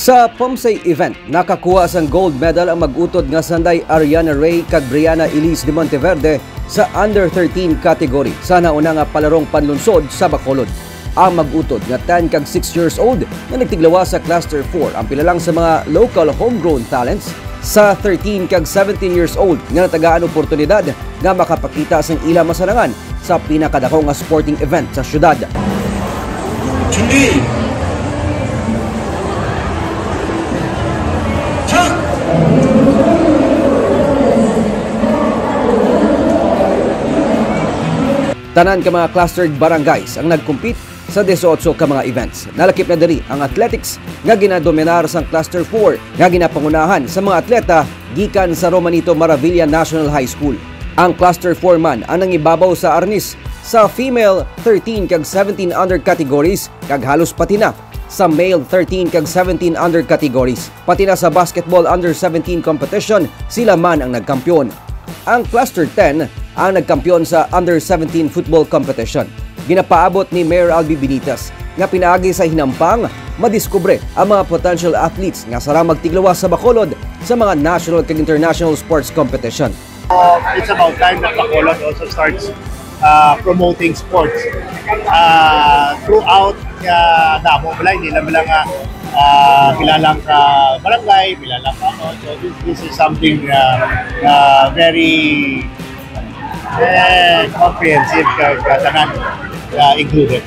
Sa Pomsay event, nakakuha sang gold medal ang mag-utod nga sanday Ariana Ray kag Brianna Elise de Monteverde sa Under 13 category sa nauna nga palarong panlunsod sa Bacolod. Ang mag-utod nga 10 kag 6 years old na nagtiglawa sa Cluster 4 ang pilalang sa mga local homegrown talents sa 13 kag 17 years old nga natagaan oportunidad nga makapakita sa ilang masarangan sa pinakadako nga sporting event sa syudad. Tanan ka mga clustered barangays ang nagkumpit sa 18 ka mga events. Nalakip na diri ang athletics nga ginadominar sang Cluster 4 nga ginapangunahan sa mga atleta gikan sa Romanito Maravilla National High School. Ang Cluster 4 man ang nangibabaw sa arnis sa female 13 kag 17 under categories kag halos pati na sa male 13 kag 17 under categories. Pati na sa basketball under 17 competition sila man ang nagkampiyon. Ang Cluster 10 ang nagkampiyon sa under 17 football competition. Ginapaabot ni Mayor Albi Benitez nga pinaagi sa hinampang madiskubre ang mga potential athletes nga sara magtiglawas sa Bacolod sa mga national kag international sports competition. It's about time that Bacolod also starts promoting sports throughout damo balay nila lang kilalang ka barangay, kilalang ka so this is something very comprehensive katanan included.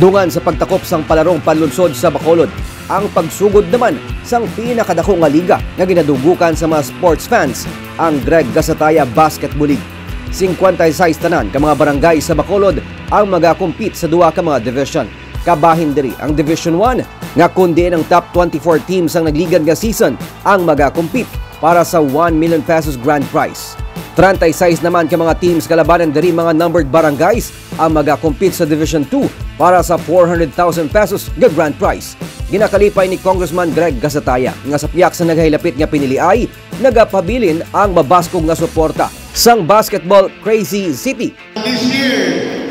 Dungan sa pagtakop sang palarong panlunsod sa Bacolod, ang pagsugod naman sang pinakadako nga liga nga ginadugukan sa mga sports fans, ang Greg Gasataya Basketball League. 56 tanan ka mga barangay sa Bacolod ang magakompete sa duha ka mga division. Kabahin diri ang Division 1 nga kundi ang top 24 teams ang nagligan nga season ang magakompete para sa 1 million pesos grand prize. 36 naman ka mga teams kalabanan diri mga numbered barangays ang magakompete sa Division 2 para sa 400,000 pesos nga grand prize. Ginakalipay ni Congressman Greg Gasataya nga sa piyak sa naghahilapit nga piniliay, nagapabilin ang mabaskog nga suporta sang Basketball Crazy City. This year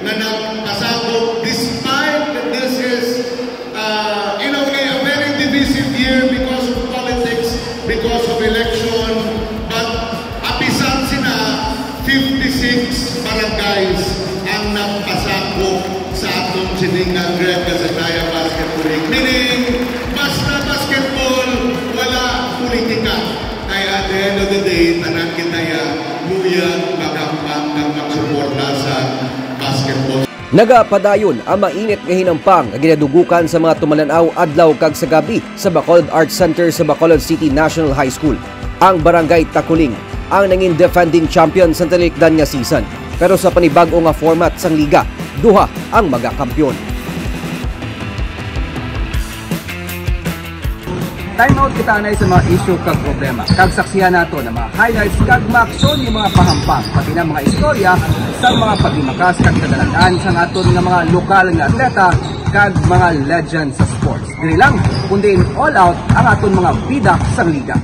na nagpasabog despite that this is in a way a very divisive year because of politics, because of election, but apisan sina 56 barangays ang nagpasabog sa atong siningang Greg Gasataya Basketball League. Meaning, basta basketball, wala politika. Kaya at the end of the day, tanan kitaya, luya, magampang ng magsuporta sa basketball. Nagapadayon ang mainit nga hinampang nga ginadugukan sa mga tumalanaw adlaw kag sa gabi sa Bacolod Arts Center sa Bacolod City National High School. Ang Barangay Takuling ang nanging defending champion sa talikdan nga season. Pero sa panibag-o nga format sang liga, duha ang magakampiyon. Time out kita na sa mga issue kag problema. Kag saksihan nato na mga highlights kag maaksyon yung mga pahampang pati na mga istorya sa mga paghimakas kag kadalaan sa aton nga mga lokal nga atleta kag mga legends sa sports. Dili lang kundi all out ang aton mga bida sa liga.